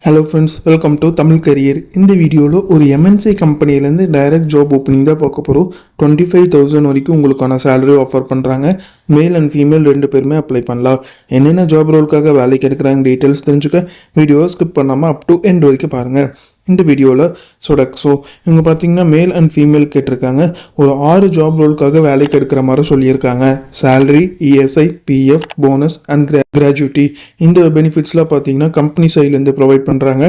Hello friends, welcome to Tamil career. இந்த வீடியோவில் ஒரு எம்என்சி கம்பெனிலேருந்து டைரக்ட் ஜாப் ஓப்பனிங் தான் பார்க்க போகிறோம். 25,000 வரைக்கும் உங்களுக்கான சேலரி ஆஃபர் பண்ணுறாங்க. மேல் அண்ட் ஃபீமேல் 2 பேருமே அப்ளை பண்ணலாம். என்னென்ன ஜாப் ரோலுக்காக வேலைக்கு எடுக்கிறாங்க டீட்டெயில்ஸ் தெரிஞ்சுக்க வீடியோவை ஸ்கிப் பண்ணாமல் அப் டு எண்ட் வரைக்கும் பாருங்கள். இந்த வீடியோவில் ஸோ இவங்க பார்த்தீங்கன்னா மேல் அண்ட் ஃபீமேல் கேட்டிருக்காங்க. ஒரு 6 ஜாப் ரோலுக்காக வேலைக்கு எடுக்கிற மாதிரி சொல்லியிருக்காங்க. Salary, ESI, PF, bonus and gratuity இந்த பெனிஃபிட்ஸ்லாம் பார்த்தீங்கன்னா கம்பெனி சைட்லேருந்து ப்ரொவைட் பண்ணுறாங்க.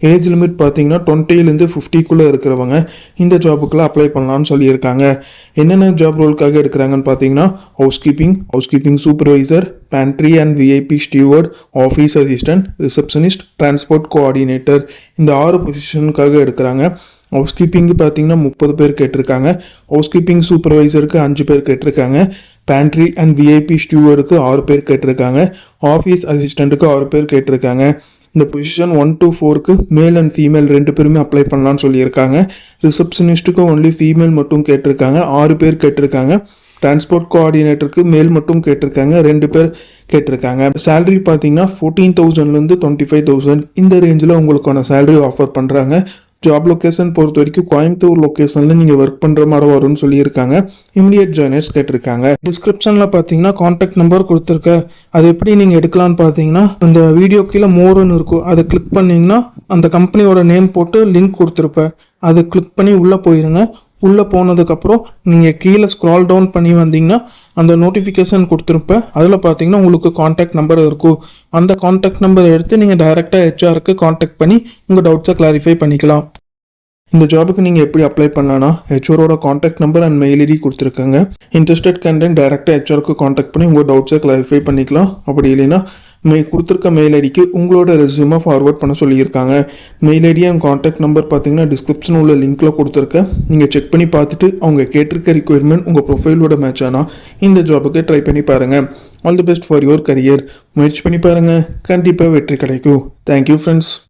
ஏஜ் லிமிட் பார்த்தீங்கன்னா 20லேருந்து 50க்குள்ளே இருக்கிறவங்க இந்த ஜாபுக்குலாம் அப்ளை பண்ணலாம்னு சொல்லியிருக்காங்க. என்னென்ன ஜாப் ரோலுக்காக எடுக்கிறாங்கன்னு பார்த்தீங்கன்னா housekeeping supervisor, pantry and VIP Stewart, office assistant, receptionist, transport coordinator இந்த 6 பொசிஷனுக்காக எடுக்கிறாங்க. ஹவுஸ்கீப்பிங்கு பார்த்தீங்கன்னா 30 பேர் கேட்டிருக்காங்க. ஹவுஸ்கீப்பிங் சூப்பர்வைசருக்கு 5 பேர் கேட்டிருக்காங்க. பேண்ட்ரி அண்ட் விஐபி ஸ்டீவர்டுக்கு 6 பேர் கேட்டிருக்காங்க. ஆஃபீஸ் அசிஸ்டண்ட்டுக்கு 6 பேர் கேட்டிருக்காங்க. இந்த position 1 to 4க்கு male and female 2 பேருமே அப்ளை பண்ணலான்னு சொல்லியிருக்காங்க. ரிசப்ஷனிஸ்ட்டுக்கு ஒன்லி ஃபீமேல் மட்டும் கேட்டிருக்காங்க, 6 பேர் கேட்டிருக்காங்க. டிரான்ஸ்போர்ட் கோஆர்டினேட்டருக்கு மேல் மட்டும் கேட்டிருக்காங்க, 2 பேர் கேட்டிருக்காங்க. சேலரி பார்த்தீங்கன்னா 14,000லேருந்து 25,000 இந்த ரேஞ்சில் உங்களுக்கான சேலரி ஆஃபர் பண்ணுறாங்க. ஜாப் லொக்கேஷன் பொறுத்த வரைக்கும் கோயம்புத்தூர் லொக்கேஷனில் நீங்கள் ஒர்க் பண்ணுற மாதிரி வரும்னு சொல்லியிருக்காங்க. இமிடியேட் ஜாயினர்ஸ் கேட்டிருக்காங்க. டிஸ்கிரிப்ஷனில் பார்த்தீங்கன்னா கான்டாக்ட் நம்பர் கொடுத்துருக்கேன். அது எப்படி நீங்கள் எடுக்கலான்னு பார்த்தீங்கன்னா அந்த வீடியோ கீழே மோர்னு இருக்கும், அதை கிளிக் பண்ணிங்கன்னா அந்த கம்பெனியோட நேம் போட்டு லிங்க் கொடுத்துருப்பேன். அதை கிளிக் பண்ணி உள்ளே போயிருங்க. உள்ளே போனதுக்கப்புறம் நீங்கள் கீழே ஸ்க்ரால் டவுன் பண்ணி வந்தீங்கன்னா அந்த நோட்டிஃபிகேஷன் கொடுத்துருப்பேன். அதில் பார்த்தீங்கன்னா உங்களுக்கு கான்டாக்ட் நம்பர் இருக்கும். அந்த கான்டாக்ட் நம்பரை எடுத்து நீங்கள் டைரெக்டாக ஹெச்ஆருக்கு கான்டாக்ட் பண்ணி உங்கள் டவுட்ஸை கிளாரிஃபை பண்ணிக்கலாம். இந்த ஜாபுக்கு நீங்கள் எப்படி அப்ளை பண்ணலான்னா ஹெச்ஆரோட contact number and mail ID கொடுத்துருக்காங்க. இன்ட்ரெஸ்டட் கேண்டிடேட் டைரெக்டாக ஹெச்ஆருக்கு கான்டாக்ட் பண்ணி உங்கள் டவுட்ஸை கிளாரிஃபை பண்ணிக்கலாம். அப்படி இல்லைன்னா கொடுத்துருக்க மெயில் ஐடிக்கு உங்களோட ரெஸ்யூமை ஃபார்வர்ட் பண்ண சொல்லியிருக்காங்க. Mail ID and contact number பார்த்தீங்கன்னா டிஸ்கிரிப்ஷன் உள்ள லிங்க்கில் கொடுத்துருக்கேன். நீங்கள் செக் பண்ணி பார்த்துட்டு அவங்க கேட்டிருக்க ரிக்வயர்மெண்ட் உங்கள் ப்ரொஃபைலோட மேட்ச் ஆனால் இந்த ஜாபுக்கு ட்ரை பண்ணி பாருங்கள். All the best for your career. முயற்சி பண்ணி பாருங்கள், கண்டிப்பாக வெற்றி கிடைக்கும். Thank you friends.